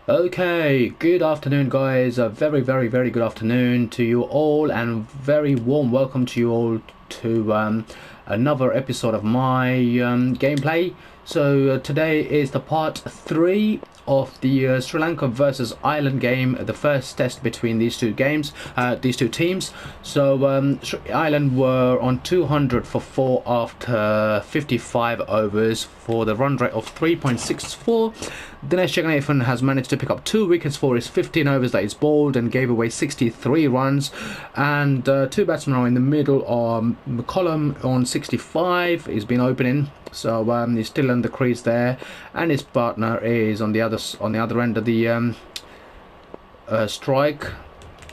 Okay, good afternoon guys, a very good afternoon to you all, and very warm welcome to you all to another episode of my gameplay. So today is the part 3 of the Sri Lanka versus Ireland game, the first test between these two teams. So Ireland were on 200 for 4 after 55 overs for the run rate of 3.64. DINESH has managed to pick up 2 wickets for his 15 overs that he's bowled and gave away 63 runs, and 2 batsmen are in the middle. McCollum on 65, he's been opening, so he's still on the crease there, and his partner is on the other end of the strike,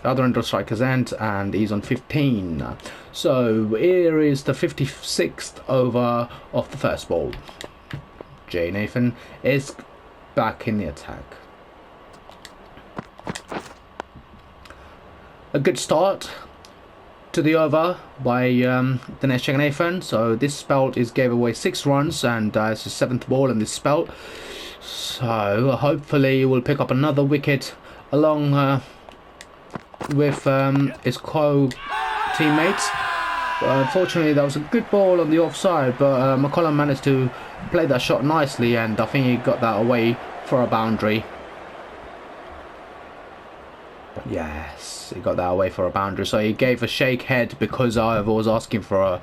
the other end of the striker's end, and he's on 15. So here is the 56th over of the first ball. Jay Nathan is back in the attack. A good start to the over by DINESH. So this spelt gave away 6 runs, and it's his 7th ball in this spelt. So hopefully we'll pick up another wicket along with his co-teammates. Unfortunately, that was a good ball on the offside, but McCollum managed to play that shot nicely, and I think he got that away for a boundary. Yes, he got that away for a boundary. So he gave a shake head because I was asking for a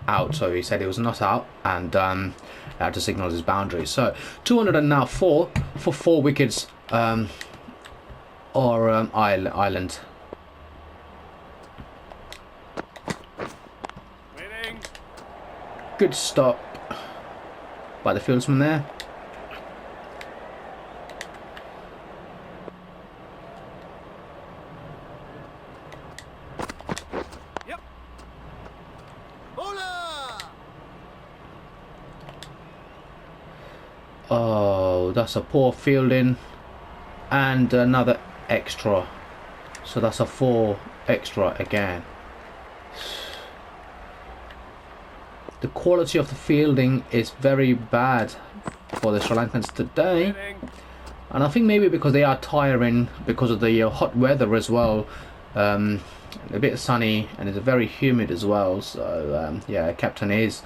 out, so he said it was not out, and had to signal his boundary. So 204 for 4 wickets or Ireland. Good stop by the fieldsman there. Yep. Bowler. Oh, that's a poor fielding, and another extra. So that's a 4 extra again. The quality of the fielding is very bad for the Sri Lankans today, and I think maybe because they are tiring because of the hot weather as well. A bit sunny, and it's very humid as well. So yeah, captain is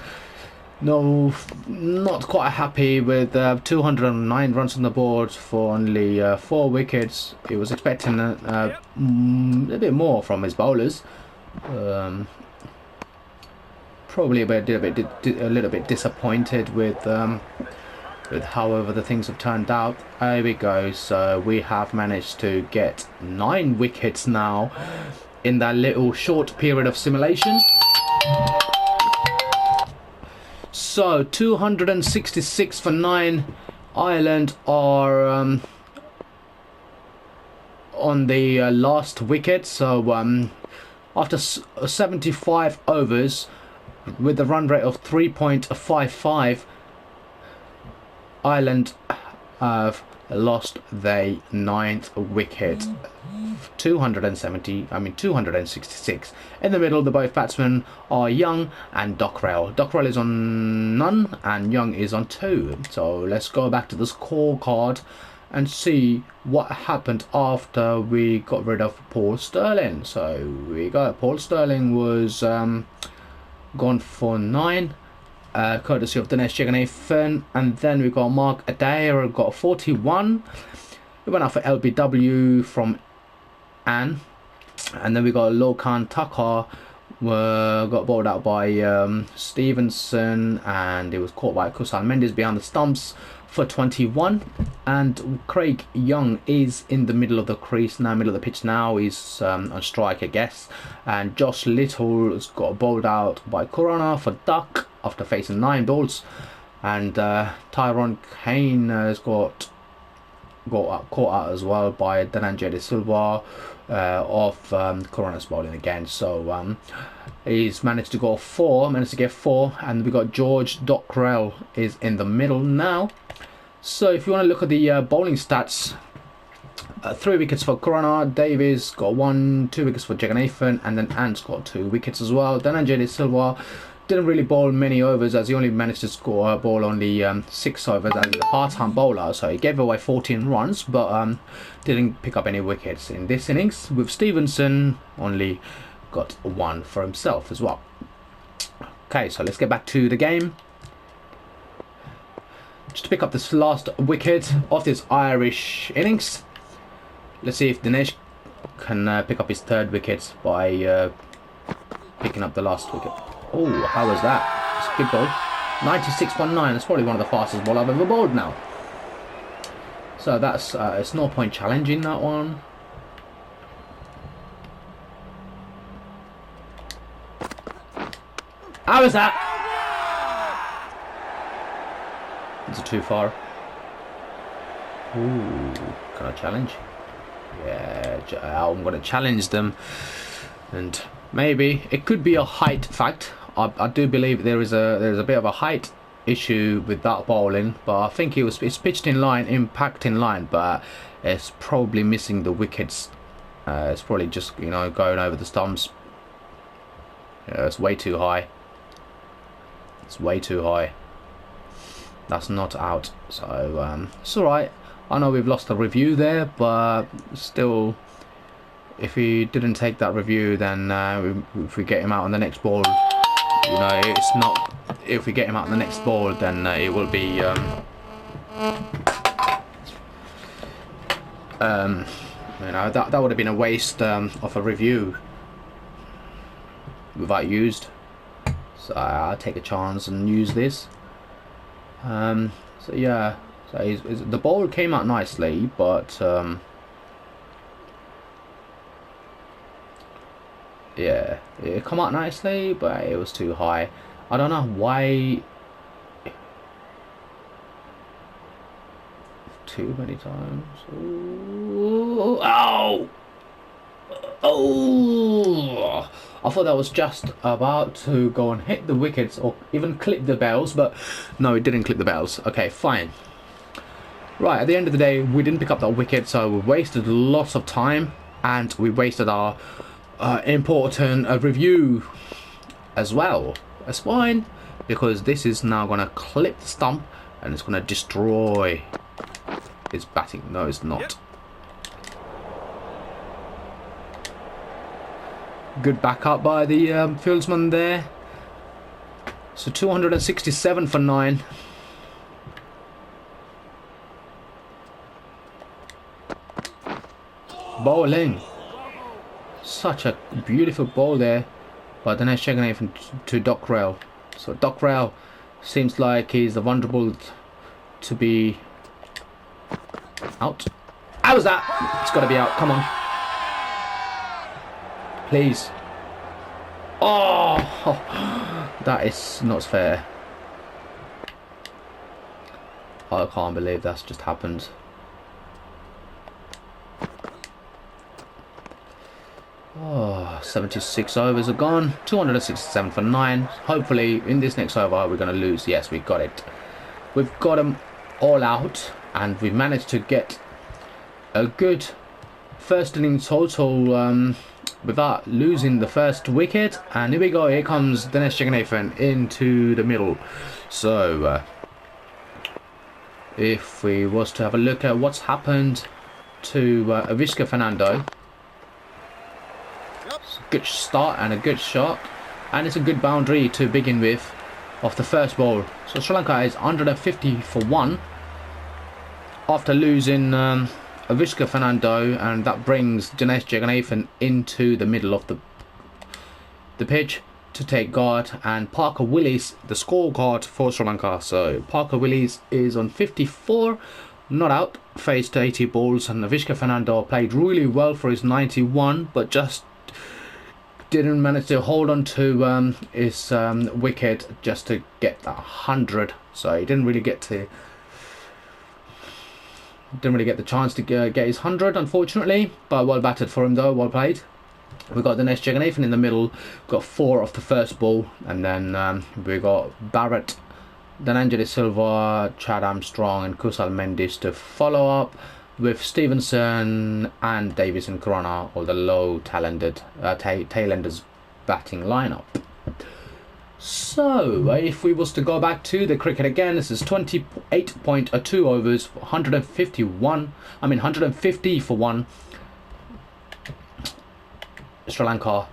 not quite happy with 209 runs on the board for only 4 wickets. He was expecting a bit more from his bowlers. Probably a little bit disappointed with however the things have turned out. There we go. So we have managed to get 9 wickets now in that little short period of simulation. So 266 for 9. Ireland are on the last wicket. So after 75 overs, with the run rate of 3.55, Ireland have lost their 9th wicket. 266. In the middle, the both batsmen are Young and Dockrell. Dockrell is on none, and Young is on 2. So let's go back to the scorecard and see what happened after we got rid of Paul Stirling. So we got Paul Stirling was gone for 9, courtesy of DINESH, and then we got Mark Adair got 41. We went out for LBW from Anne, and then we got Lokan Tucker got bowled out by Stevenson, and it was caught by Kusal Mendes behind the stumps for 21. And Craig Young is in the middle of the crease now, middle of the pitch now. He's on strike, I guess. And Josh Little has got bowled out by Corona for duck after facing 9 balls. And Tyrone Kane has got caught out as well by Dhananjay Silva of Corona's bowling again. So he's managed to get 4, and we got George Dockrell is in the middle now. So if you want to look at the bowling stats, 3 wickets for Corona, Davies got 1, 2 wickets for Jagannathan, and then Ant's got 2 wickets as well. Dhananjay Silva didn't really bowl many overs, as he only managed to score a ball only 6 overs as a part-time bowler, so he gave away 14 runs, but didn't pick up any wickets in this innings. With Stevenson only got 1 for himself as well. Okay, so let's get back to the game. Just to pick up this last wicket of this Irish innings. Let's see if Dinesh can pick up his 3rd wicket by picking up the last wicket. Oh, how was that? It's a good ball. 96.9. That's probably one of the fastest ball I've ever bowled now. So that's it's no point challenging that one. How was that? Is it too far? Ooh, can I challenge? Yeah, I'm going to challenge them, and maybe it could be a height fact. I do believe there's a bit of a height issue with that bowling, but I think it's pitched in line, impact in line, but it's probably missing the wickets. It's probably just, you know, going over the stumps. Yeah, it's way too high. It's way too high. That's not out, so it's alright. I know we've lost the review there, but still, if he didn't take that review, then if we get him out on the next ball, you know, it's not. If we get him out on the next ball, then it will be you know, that would have been a waste of a review without used. So I'll take a chance and use this. So yeah, so the ball came out nicely, but yeah, it come out nicely, but it was too high. I don't know why. Too many times. Ooh, ow! Oh! I thought that was just about to go and hit the wickets or even clip the bells, but no, it didn't clip the bells. Okay, fine. Right, at the end of the day, we didn't pick up that wicket, so we wasted lots of time, and we wasted our important review as well. That's fine, because this is now going to clip the stump, and it's going to destroy his batting. No, it's not. Yep. Good backup by the fieldsman there. So 267 for 9. Bowling. Such a beautiful ball there by Dinesh Cheganathan to Dockrell. So Dockrell seems like he's vulnerable to be out. How was that? It's got to be out. Come on. Please. Oh, that is not fair. I can't believe that's just happened. Oh, 76 overs are gone. 267 for 9. Hopefully, in this next over, we're going to lose. Yes, we got it. We've got them all out, and we've managed to get a good first inning total without losing the first wicket. And here we go. Here comes Dinesh Cheganathan into the middle. So, if we was to have a look at what's happened to Avishka Fernando. Good start and a good shot, and it's a good boundary to begin with off the first ball. So Sri Lanka is 150 for 1 after losing Avishka Fernando, and that brings Dinesh Cheganathan into the middle of the pitch to take guard, and Parker Willis the scorecard for Sri Lanka. So Parker Willis is on 54, not out, faced 80 balls, and Avishka Fernando played really well for his 91, but just didn't manage to hold on to his wicket just to get that 100. So he didn't really get the chance to get his 100, unfortunately. But well batted for him though, well played. We got Dinesh Cheganathan in the middle, got 4 off the first ball, and then we got Barrett, Dhananjay Silva, Chad Armstrong, and Kusal Mendis to follow up, with Stevenson and Davison Corona, all the low talented tailenders batting lineup. So, if we was to go back to the cricket again, this is 28.2 overs, 150 for one, Sri Lanka.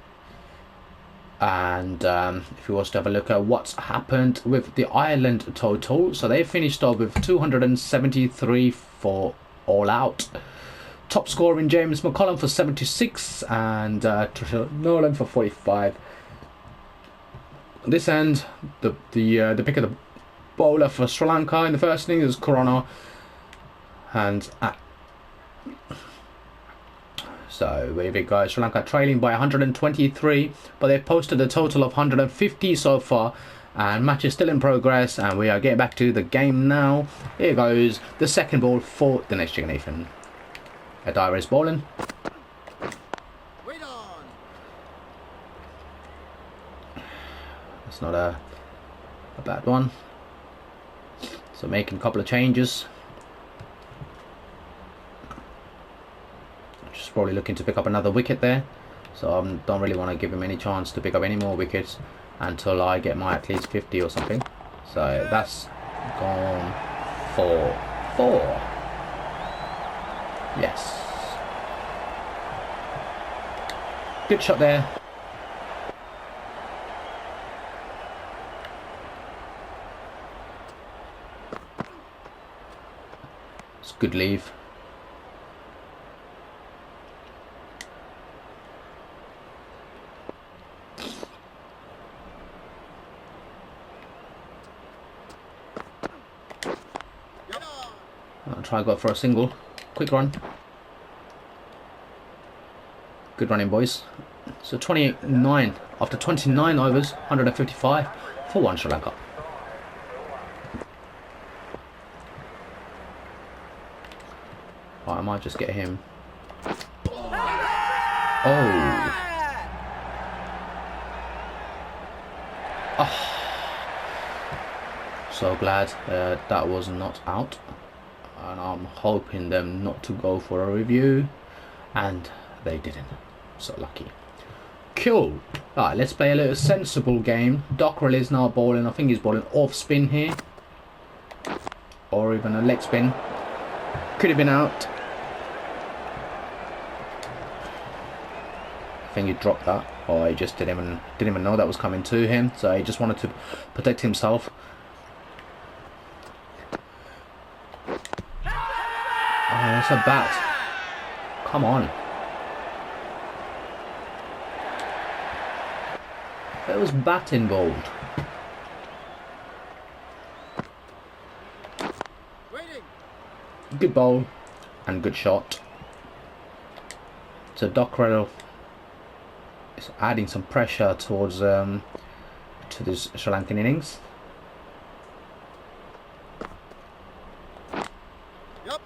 And if we was to have a look at what's happened with the Ireland total, so they finished off with 273 for all out. Top scorer in James McCollum for 76 and Nolan for 45. This end, the pick of the bowler for Sri Lanka in the first inning is Corona, and so here we go. Sri Lanka trailing by 123, but they've posted a total of 150 so far, and match is still in progress. And we are getting back to the game now. Here goes the second ball for Dinesh Jagannathan. Adair is bowling. Wait on. It's not a bad one. So making a couple of changes. Just probably looking to pick up another wicket there. So I don't really want to give him any chance to pick up any more wickets until I get my at least 50 or something. So that's gone for 4. Yes. Good shot there. It's a good leave. I'll try go for a single. Quick run. Good running, boys. So 29 after 29 overs, 155 for one Sri Lanka. Right, I might just get him. Oh. So glad that was not out, and I'm hoping them not to go for a review, and they didn't. So lucky. Cool. Alright, let's play a little sensible game. Dockrell is now bowling. I think he's bowling off spin here, or even a leg spin. Could have been out. I think he dropped that, or he just didn't even know that was coming to him. So he just wanted to protect himself. Oh, that's a bat. Come on. It was bat involved. Waiting. Good bowl and good shot. So Dockrell is adding some pressure towards to this Sri Lankan innings. Yep.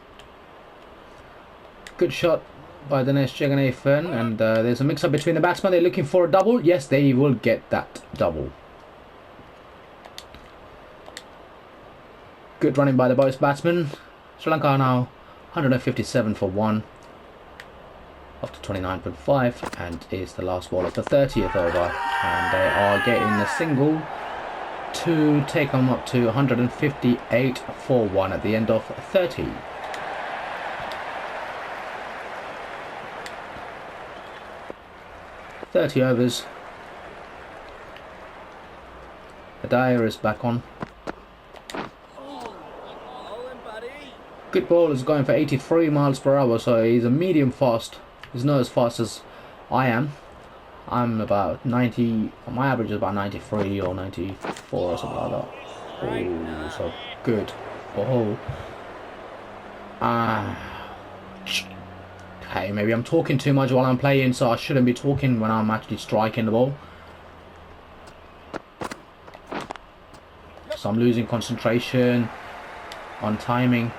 Good shot by Dinesh Jagannathan, and there's a mix-up between the batsmen. They're looking for a double. Yes, they will get that double. Good running by the both batsmen. Sri Lanka are now 157 for 1 after 29.5, and is the last ball of the 30th over, and they are getting a single to take them up to 158 for 1 at the end of 30. "30 overs. Adair is back on. Good ball is going for 83 miles per hour, so he's a medium fast. He's not as fast as I am. I'm about 90, my average is about 93 or 94 or something like that. Oh, so good ball. Okay, maybe I'm talking too much while I'm playing, so I shouldn't be talking when I'm actually striking the ball. So I'm losing concentration on timing.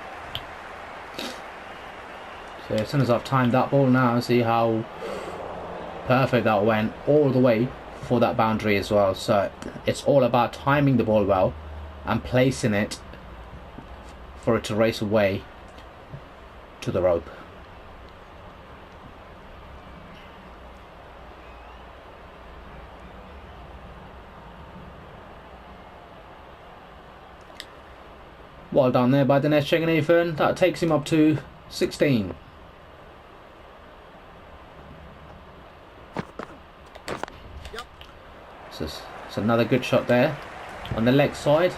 So as soon as I've timed that ball now, see how perfect that went all the way for that boundary as well. So it's all about timing the ball well and placing it for it to race away to the rope. ball down there by DINESH Cheganathan. That takes him up to 16. So it's another good shot there on the leg side.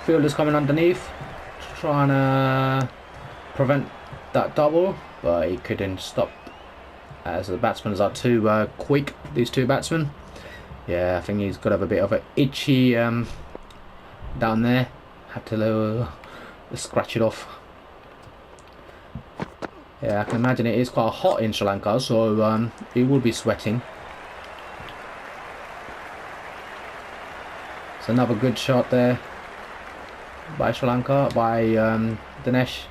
Fielder's coming underneath, trying to prevent that double, but he couldn't stop as the batsmen are too quick, these two batsmen. Yeah, I think he's got to have a bit of an itchy down there. Had to scratch it off. Yeah, I can imagine it is quite hot in Sri Lanka, so he will be sweating. It's another good shot there by Sri Lanka, by DINESH.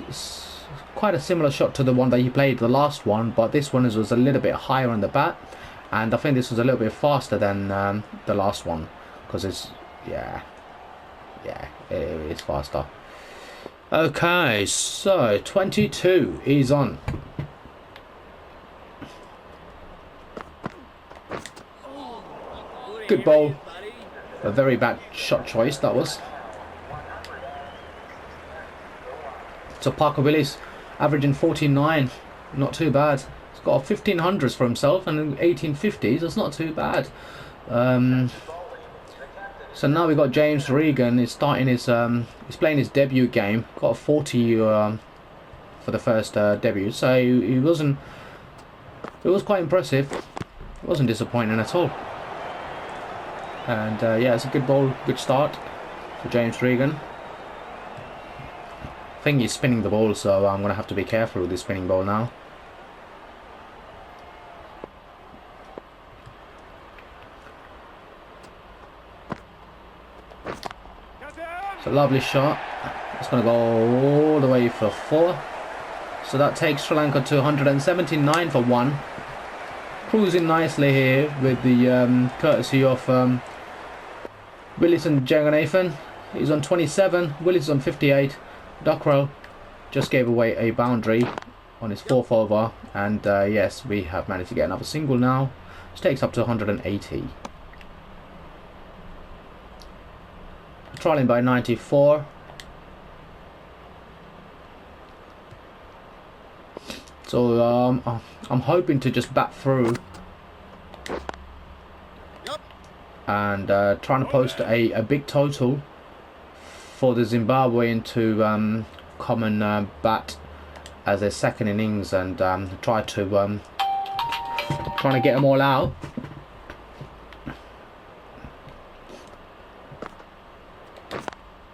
It's quite a similar shot to the one that he played, the last one, but this one was a little bit higher on the bat, and I think this was a little bit faster than the last one, because it's it is faster. Okay, so 22 is on. Good ball. A very bad shot choice that was. So Parker Willis averaging 49, not too bad. He's got 1500s for himself and 1850s. That's not too bad. So now we got James Regan. He's starting his he's playing his debut game. Got a 40 for the first debut. So he wasn't. It was quite impressive. It wasn't disappointing at all. And yeah, it's a good ball, good start for James Regan. I think he's spinning the ball, so I'm going to have to be careful with this spinning ball now. It's a lovely shot. It's going to go all the way for 4. So that takes Sri Lanka to 179 for 1. Cruising nicely here with the courtesy of Willis and Cheganathan. He's on 27. Willis is on 58. Dockrell just gave away a boundary on his 4th over, and yes, we have managed to get another single now, which takes up to 180. Trailing by 94. So I'm hoping to just bat through and trying to post a big total for the Zimbabwean to come and bat as their second innings and trying to get them all out.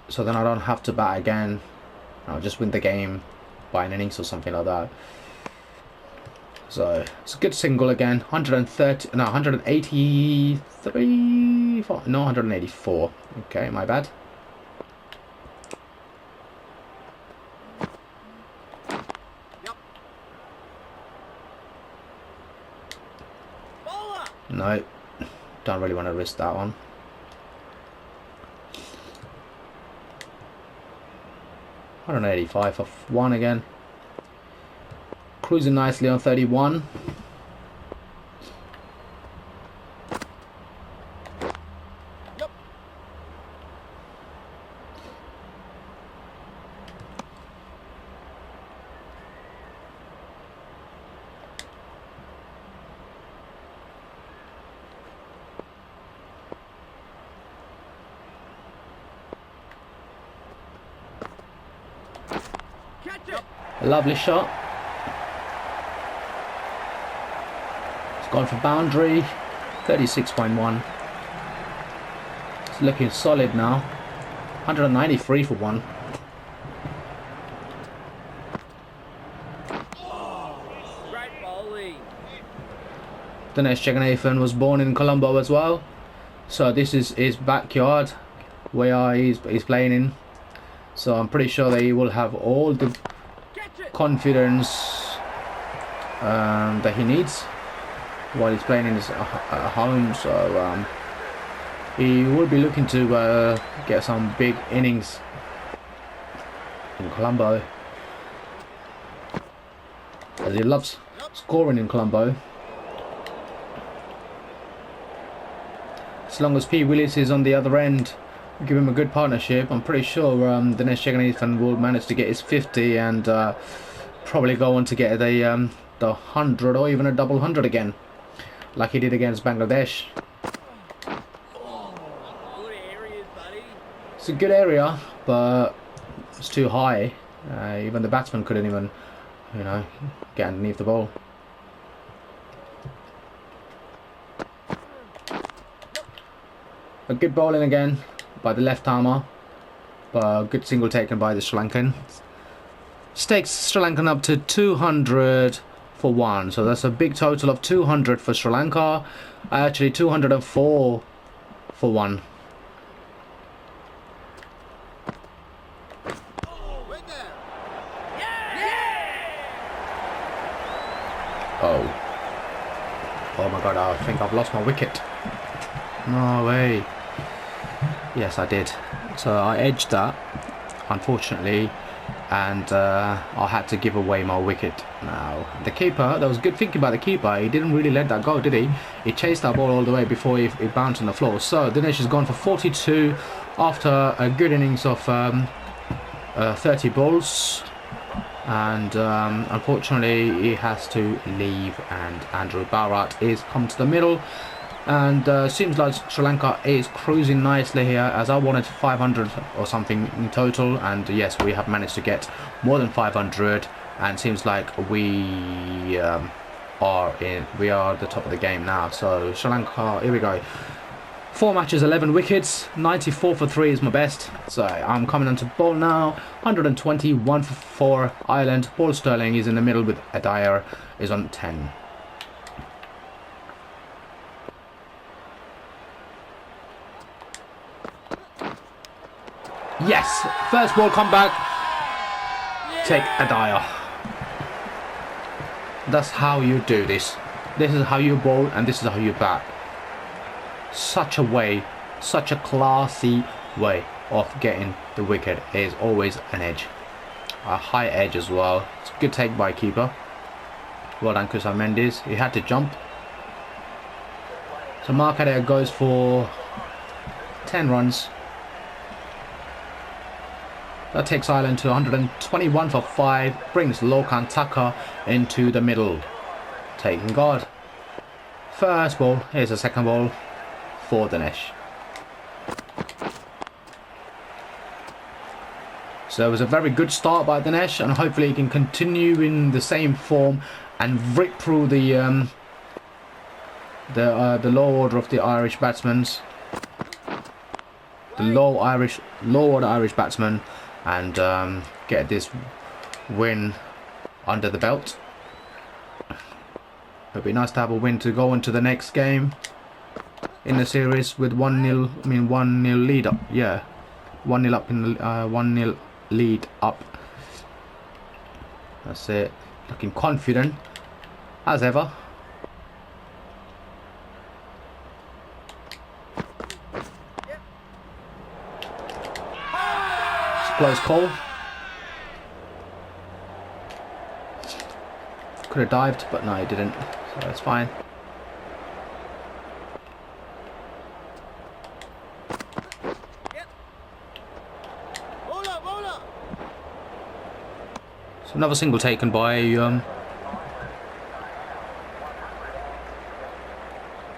So then I don't have to bat again. I'll just win the game by an innings or something like that. So it's a good single again. 130, no, 183, no, 184. Okay, my bad. No, don't really want to risk that one. $185 for 1 again. Cruising nicely on 31. Yep. Catch it. A lovely shot. Gone for boundary. 36.1. It's looking solid now. 193 for 1. Great bowling. DINESH Cheganathan was born in Colombo as well, so this is his backyard where he's playing in. So I'm pretty sure that he will have all the confidence that he needs while he's playing in his home. So he will be looking to get some big innings in Colombo, as he loves scoring in Colombo. As long as P. Willis is on the other end give him a good partnership. I'm pretty sure Dinesh Jagannathan will manage to get his 50 and probably go on to get the 100 or even a double 100 again, like he did against Bangladesh. Good areas, buddy. It's a good area, but it's too high. Even the batsman couldn't even, you know, get underneath the ball. A good bowling again by the left armour, but a good single taken by the Sri Lankan. Takes Sri Lankan up to 200 for 1, so that's a big total of 200 for Sri Lanka. Actually 204 for 1. Oh my god, I think I've lost my wicket. No way. Yes, I did. So I edged that, unfortunately, and I had to give away my wicket. Now, the keeper, that was good thinking by the keeper. He didn't really let that go, did he? He chased that ball all the way before it bounced on the floor. So Dinesh has gone for 42 after a good innings of 30 balls. And unfortunately he has to leave, and Andrew Bharat is come to the middle, and seems like Sri Lanka is cruising nicely here, as I wanted 500 or something in total, and yes, we have managed to get more than 500, and seems like we are at the top of the game now. So Sri Lanka, here we go. 4 matches, 11 wickets, 94 for 3 is my best. So I'm coming onto ball now. 121 for Ireland. Paul Sterling is in the middle with Adair is on 10. Yes, first ball comeback. Take Adair. That's how you do this. This is how you bowl and this is how you bat. Such a classy way of getting the wicket. Is always an edge, a high edge as well. It's a good take by keeper. Well done, Kusal Mendes. He had to jump. So Mark Adair goes for 10 runs. That takes Ireland to 121 for 5. Brings Lokan Tucker into the middle. Taking guard. First ball. Here's the second ball for Dinesh. So it was a very good start by Dinesh, and hopefully he can continue in the same form and rip through the low order of the Irish batsmen, the low order Irish batsmen, and get this win under the belt. It'd be nice to have a win to go into the next game in the series with 1-0. I mean 1-0 lead up. Yeah, 1-0 up in the 1-0 lead up. That's it. Looking confident as ever. It's a close call. Could have dived, but no, he didn't. So it's fine. So another single taken by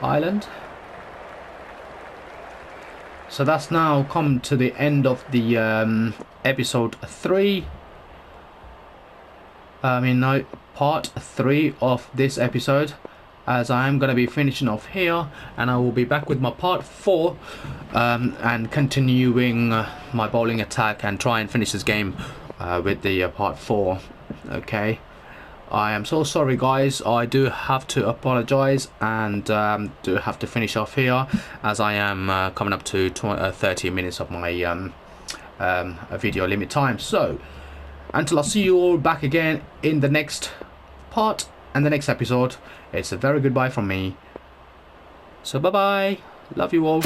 Ireland. So that's now come to the end of the episode 3. Part 3 of this episode, as I am going to be finishing off here, and I will be back with my part 4 and continuing my bowling attack and try and finish this game with the part 4. Okay, I am so sorry guys, I do have to apologize and do have to finish off here, as I am coming up to 30 minutes of my video limit time. So until I see you all back again in the next part and the next episode, it's a very goodbye from me. So bye bye, love you all.